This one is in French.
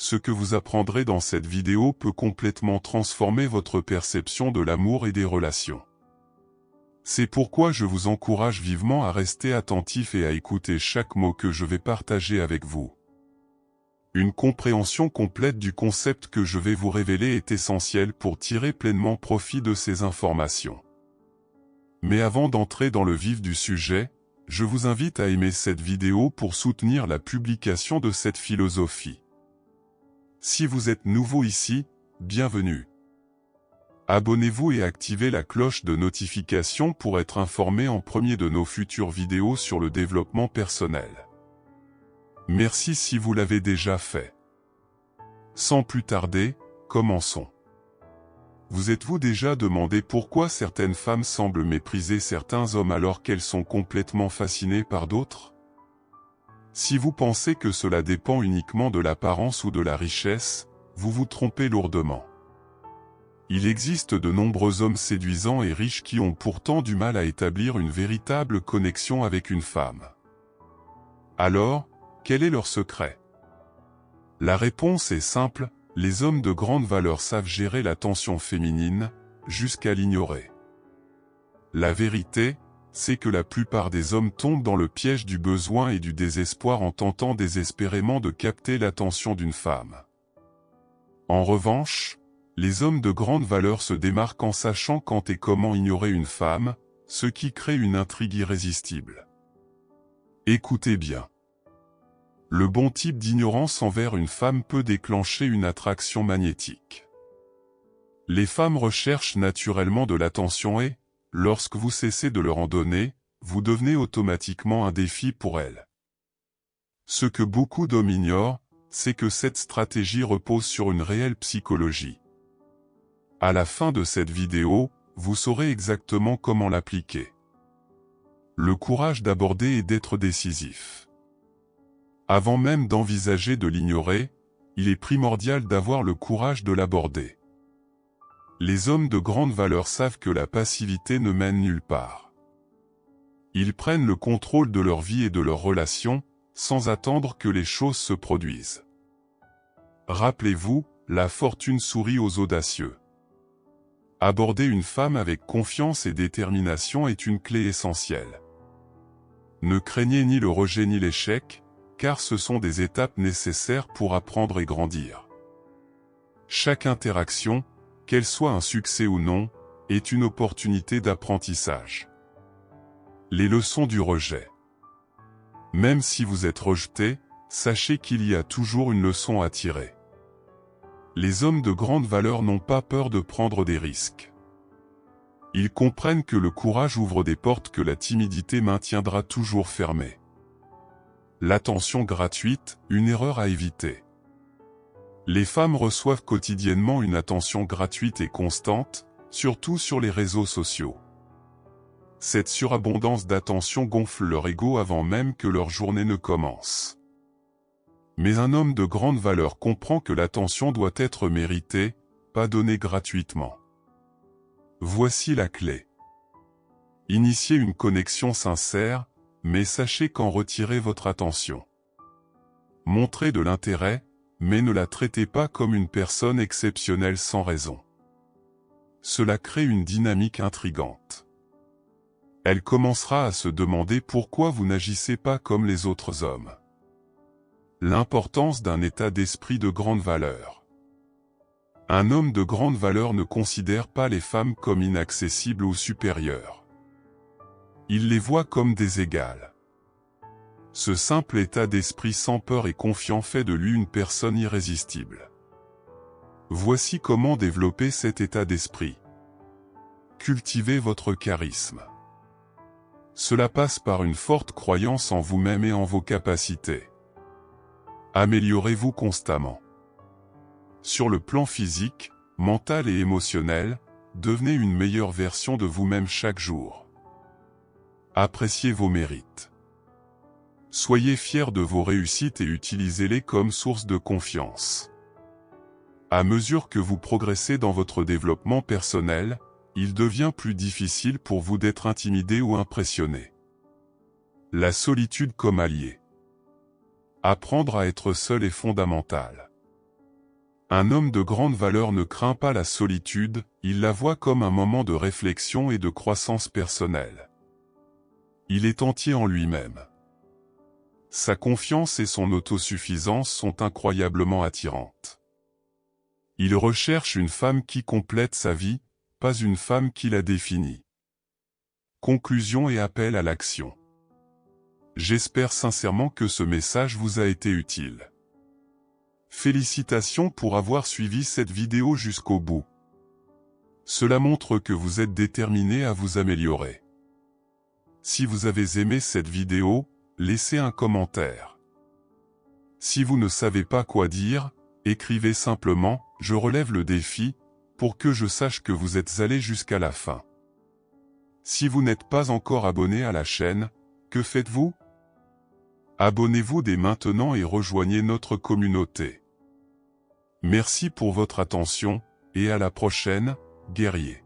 Ce que vous apprendrez dans cette vidéo peut complètement transformer votre perception de l'amour et des relations. C'est pourquoi je vous encourage vivement à rester attentif et à écouter chaque mot que je vais partager avec vous. Une compréhension complète du concept que je vais vous révéler est essentielle pour tirer pleinement profit de ces informations. Mais avant d'entrer dans le vif du sujet, je vous invite à aimer cette vidéo pour soutenir la publication de cette philosophie. Si vous êtes nouveau ici, bienvenue. Abonnez-vous et activez la cloche de notification pour être informé en premier de nos futures vidéos sur le développement personnel. Merci si vous l'avez déjà fait. Sans plus tarder, commençons. Vous êtes-vous déjà demandé pourquoi certaines femmes semblent mépriser certains hommes alors qu'elles sont complètement fascinées par d'autres? Si vous pensez que cela dépend uniquement de l'apparence ou de la richesse, vous vous trompez lourdement. Il existe de nombreux hommes séduisants et riches qui ont pourtant du mal à établir une véritable connexion avec une femme. Alors, quel est leur secret? La réponse est simple, les hommes de grande valeur savent gérer l'attention féminine, jusqu'à l'ignorer. La vérité, c'est que la plupart des hommes tombent dans le piège du besoin et du désespoir en tentant désespérément de capter l'attention d'une femme. En revanche, les hommes de grande valeur se démarquent en sachant quand et comment ignorer une femme, ce qui crée une intrigue irrésistible. Écoutez bien. Le bon type d'ignorance envers une femme peut déclencher une attraction magnétique. Les femmes recherchent naturellement de l'attention et, lorsque vous cessez de leur en donner, vous devenez automatiquement un défi pour elles. Ce que beaucoup d'hommes ignorent, c'est que cette stratégie repose sur une réelle psychologie. À la fin de cette vidéo, vous saurez exactement comment l'appliquer. Le courage d'aborder et d'être décisif. Avant même d'envisager de l'ignorer, il est primordial d'avoir le courage de l'aborder. Les hommes de grande valeur savent que la passivité ne mène nulle part. Ils prennent le contrôle de leur vie et de leurs relations, sans attendre que les choses se produisent. Rappelez-vous, la fortune sourit aux audacieux. Aborder une femme avec confiance et détermination est une clé essentielle. Ne craignez ni le rejet ni l'échec, car ce sont des étapes nécessaires pour apprendre et grandir. Chaque interaction, qu'elle soit un succès ou non, est une opportunité d'apprentissage. Les leçons du rejet. Même si vous êtes rejeté, sachez qu'il y a toujours une leçon à tirer. Les hommes de grande valeur n'ont pas peur de prendre des risques. Ils comprennent que le courage ouvre des portes que la timidité maintiendra toujours fermées. L'attention gratuite, une erreur à éviter. Les femmes reçoivent quotidiennement une attention gratuite et constante, surtout sur les réseaux sociaux. Cette surabondance d'attention gonfle leur ego avant même que leur journée ne commence. Mais un homme de grande valeur comprend que l'attention doit être méritée, pas donnée gratuitement. Voici la clé. Initiez une connexion sincère, mais sachez qu'en retirer votre attention. Montrez de l'intérêt, mais ne la traitez pas comme une personne exceptionnelle sans raison. Cela crée une dynamique intrigante. Elle commencera à se demander pourquoi vous n'agissez pas comme les autres hommes. L'importance d'un état d'esprit de grande valeur. Un homme de grande valeur ne considère pas les femmes comme inaccessibles ou supérieures. Il les voit comme des égales. Ce simple état d'esprit sans peur et confiant fait de lui une personne irrésistible. Voici comment développer cet état d'esprit. Cultivez votre charisme. Cela passe par une forte croyance en vous-même et en vos capacités. Améliorez-vous constamment. Sur le plan physique, mental et émotionnel, devenez une meilleure version de vous-même chaque jour. Appréciez vos mérites. Soyez fiers de vos réussites et utilisez-les comme source de confiance. À mesure que vous progressez dans votre développement personnel, il devient plus difficile pour vous d'être intimidé ou impressionné. La solitude comme allié. Apprendre à être seul est fondamental. Un homme de grande valeur ne craint pas la solitude, il la voit comme un moment de réflexion et de croissance personnelle. Il est entier en lui-même. Sa confiance et son autosuffisance sont incroyablement attirantes. Il recherche une femme qui complète sa vie, pas une femme qui la définit. Conclusion et appel à l'action. J'espère sincèrement que ce message vous a été utile. Félicitations pour avoir suivi cette vidéo jusqu'au bout. Cela montre que vous êtes déterminé à vous améliorer. Si vous avez aimé cette vidéo, laissez un commentaire. Si vous ne savez pas quoi dire, écrivez simplement « Je relève le défi » pour que je sache que vous êtes allé jusqu'à la fin. Si vous n'êtes pas encore abonné à la chaîne, que faites-vous? Abonnez-vous dès maintenant et rejoignez notre communauté. Merci pour votre attention, et à la prochaine, guerriers.